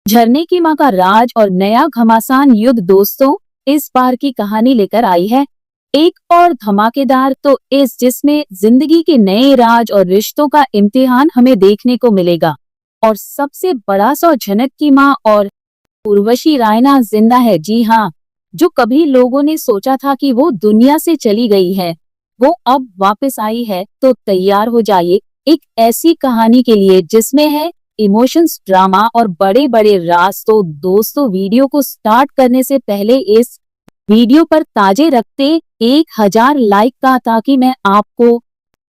झरने की मां का राज और नया घमासान युद्ध दोस्तों इस बार की कहानी लेकर आई है एक और धमाकेदार तो इस जिसमें जिंदगी के नए राज और रिश्तों का इम्तिहान हमें देखने को मिलेगा। और सबसे बड़ा सौ झनक की मां और उर्वशी रायना जिंदा है। जी हाँ, जो कभी लोगों ने सोचा था कि वो दुनिया से चली गई है वो अब वापस आई है। तो तैयार हो जाइए एक ऐसी कहानी के लिए जिसमें है इमोशंस, ड्रामा और बड़े बड़े राज। तो दोस्तों वीडियो को स्टार्ट करने से पहले इस वीडियो पर ताजे रखते 1000 लाइक का, ताकि मैं आपको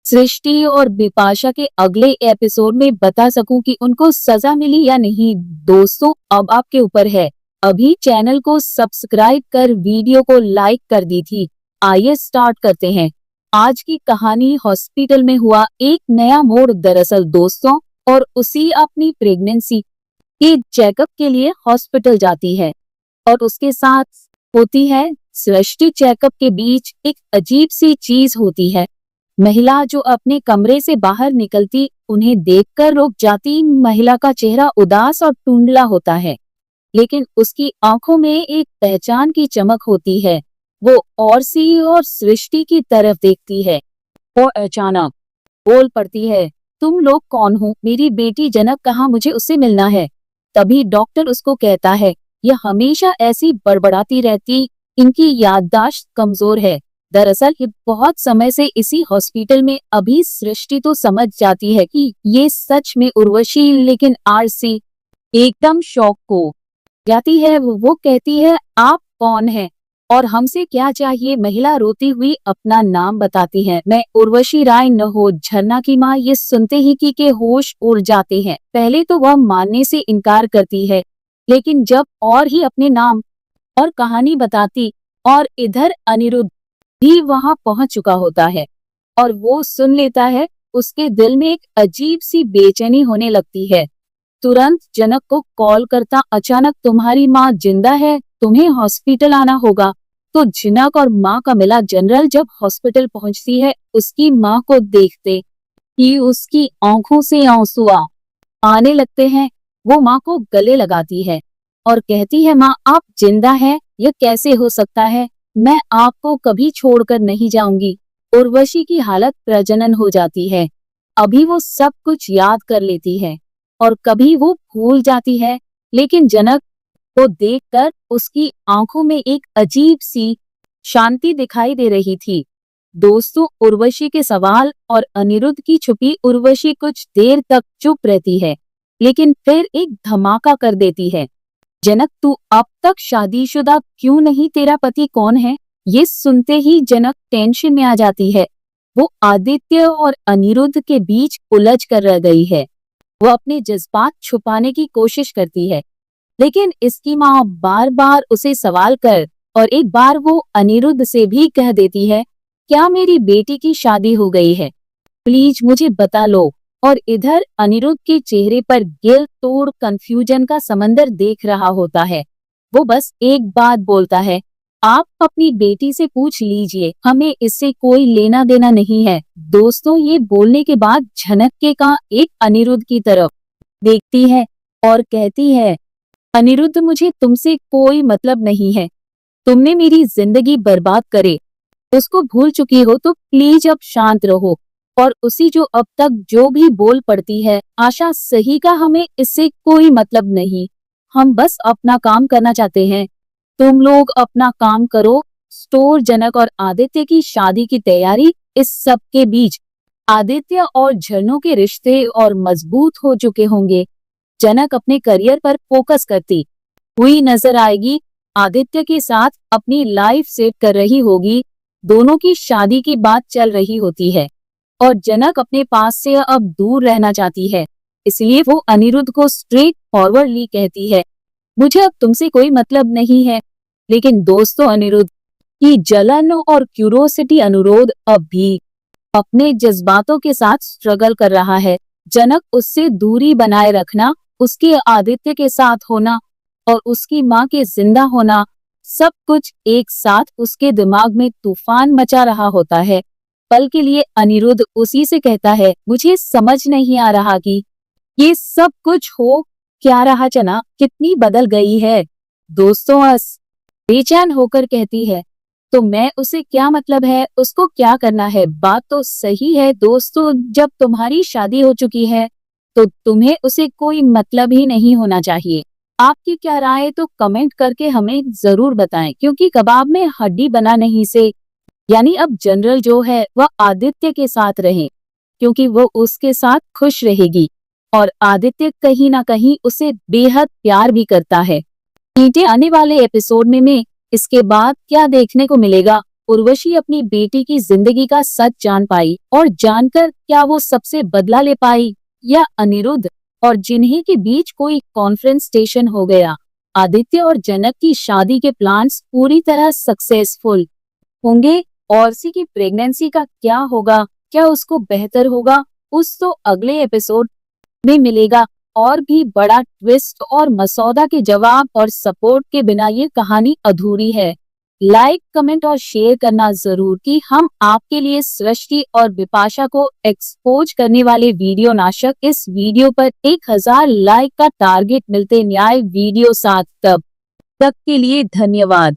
सृष्टि और बिपाशा के अगले एपिसोड में बता सकूं कि उनको सजा मिली या नहीं। दोस्तों अब आपके ऊपर है, अभी चैनल को सब्सक्राइब कर वीडियो को लाइक कर दी थी। आइए स्टार्ट करते हैं। आज की कहानी हॉस्पिटल में हुआ एक नया मोड़। दरअसल दोस्तों और उसी अपनी प्रेगनेंसी के चेकअप के लिए हॉस्पिटल जाती है और उसके साथ होती है सृष्टि। चेकअप के बीच एक अजीब सी चीज होती है। महिला जो अपने कमरे से बाहर निकलती उन्हें देखकर रुक जाती। महिला का चेहरा उदास और टुंडला होता है, लेकिन उसकी आंखों में एक पहचान की चमक होती है। वो और सृष्टि की तरफ देखती है और अचानक बोल पड़ती है, तुम लोग कौन हो? मेरी बेटी जनक कहाँ? मुझे उससे मिलना है। तभी डॉक्टर उसको कहता है, यह हमेशा ऐसी बड़बड़ाती रहती, इनकी याददाश्त कमजोर है। दरअसल ये बहुत समय से इसी हॉस्पिटल में। अभी सृष्टि तो समझ जाती है कि ये सच में उर्वशी, लेकिन आरसी एकदम शॉक हो जाती है। वो कहती है, आप कौन हैं और हमसे क्या चाहिए? महिला रोती हुई अपना नाम बताती है, मैं उर्वशी राय न हो, झरना की माँ। ये सुनते ही की होश उड़ जाते हैं। पहले तो वह मानने से इनकार करती है, लेकिन जब और ही अपने नाम और कहानी बताती, और इधर अनिरुद्ध भी वहां पहुंच चुका होता है और वो सुन लेता है, उसके दिल में एक अजीब सी बेचैनी होने लगती है। तुरंत जनक को कॉल करता, अचानक तुम्हारी माँ जिंदा है, तुम्हें हॉस्पिटल आना होगा। तो जनक और माँ का मिला। जनरल जब हॉस्पिटल पहुंचती है उसकी माँ को देखते ही उसकी आंखों से आंसू आने लगते हैं। वो माँ को गले लगाती है और कहती है, माँ आप जिंदा हैं? यह कैसे हो सकता है? मैं आपको कभी छोड़कर नहीं जाऊंगी। उर्वशी की हालत प्रजनन हो जाती है। अभी वो सब कुछ याद कर लेती है और कभी वो भूल जाती है, लेकिन जनक को देखकर उसकी आंखों में एक अजीब सी शांति दिखाई दे रही थी। दोस्तों उर्वशी के सवाल और अनिरुद्ध की छुपी उर्वशी कुछ देर तक चुप रहती है, लेकिन फिर एक धमाका कर देती है, जनक तू अब तक शादीशुदा क्यों नहीं? तेरा पति कौन है? ये सुनते ही जनक टेंशन में आ जाती है। वो आदित्य और अनिरुद्ध के बीच उलझ कर रह गई है। वो अपने जज्बात छुपाने की कोशिश करती है, लेकिन इसकी माँ बार बार उसे सवाल कर, और एक बार वो अनिरुद्ध से भी कह देती है, क्या मेरी बेटी की शादी हो गई है? प्लीज मुझे बता लो। और इधर अनिरुद्ध के चेहरे पर गिल तोड़ कंफ्यूजन का समंदर देख रहा होता है। वो बस एक बात बोलता है, आप अपनी बेटी से पूछ लीजिए, हमें इससे कोई लेना देना नहीं है। दोस्तों ये बोलने के बाद झनक के का एक अनिरुद्ध की तरफ देखती है और कहती है, अनिरुद्ध मुझे तुमसे कोई मतलब नहीं है। तुमने मेरी जिंदगी बर्बाद करे उसको भूल चुकी हो, तो प्लीज अब शांत रहो। और उसी जो अब तक जो भी बोल पड़ती है, आशा सही का, हमें इससे कोई मतलब नहीं। हम बस अपना काम करना चाहते हैं, तुम लोग अपना काम करो। स्टोर जनक और आदित्य की शादी की तैयारी। इस सब के बीच आदित्य और झरनों के रिश्ते और मजबूत हो चुके होंगे। जनक अपने करियर पर फोकस करती हुई नजर आएगी, आदित्य के साथ अपनी लाइफ सेट कर रही होगी। दोनों की शादी की बात चल रही होती है और जनक अपने पास से अब दूर रहना चाहती है, इसलिए वो अनिरुद्ध को स्ट्रेट फॉरवर्डली कहती है, मुझे अब तुमसे कोई मतलब नहीं है। लेकिन दोस्तों अनिरुद्ध की जलन और क्यूरोसिटी अनुरोध अब भी अपने जज्बातों के साथ स्ट्रगल कर रहा है। जनक उससे दूरी बनाए रखना, उसके आदित्य के साथ होना और उसकी माँ के जिंदा होना, सब कुछ एक साथ उसके दिमाग में तूफान मचा रहा होता है। पल के लिए अनिरुद्ध उसी से कहता है, मुझे समझ नहीं आ रहा कि ये सब कुछ हो क्या रहा चना, कितनी बदल गई है। दोस्तों अस बेचैन होकर कहती है, तो मैं उसे क्या मतलब है, उसको क्या करना है। बात तो सही है दोस्तों, जब तुम्हारी शादी हो चुकी है तो तुम्हें उसे कोई मतलब ही नहीं होना चाहिए। आपकी क्या राय है तो कमेंट करके हमें जरूर बताएं, क्योंकि कबाब में हड्डी बना नहीं से, यानी अब जनरल जो है वह आदित्य के साथ रहे, क्योंकि वो उसके साथ खुश रहेगी और आदित्य कहीं ना कहीं उसे बेहद प्यार भी करता है। नीचे आने वाले एपिसोड में इसके बाद क्या देखने को मिलेगा। उर्वशी अपनी बेटी की जिंदगी का सच जान पाई और जानकर क्या वो सबसे बदला ले पाई, या अनिरुद्ध और जिन्हीं के बीच कोई कॉन्फ्रेंटेशन हो गया। आदित्य और जनक की शादी के प्लान्स पूरी तरह सक्सेसफुल होंगे। औरसी की प्रेगनेंसी का क्या होगा, क्या उसको बेहतर होगा, उस तो अगले एपिसोड में मिलेगा। और भी बड़ा ट्विस्ट और मसौदा के जवाब और सपोर्ट के बिना ये कहानी अधूरी है। लाइक, कमेंट और शेयर करना जरूर कि हम आपके लिए सृष्टि और बिपाशा को एक्सपोज करने वाले वीडियो नाशक इस वीडियो पर 1000 लाइक का टारगेट मिलते न्याय वीडियो साथ। तब तक के लिए धन्यवाद।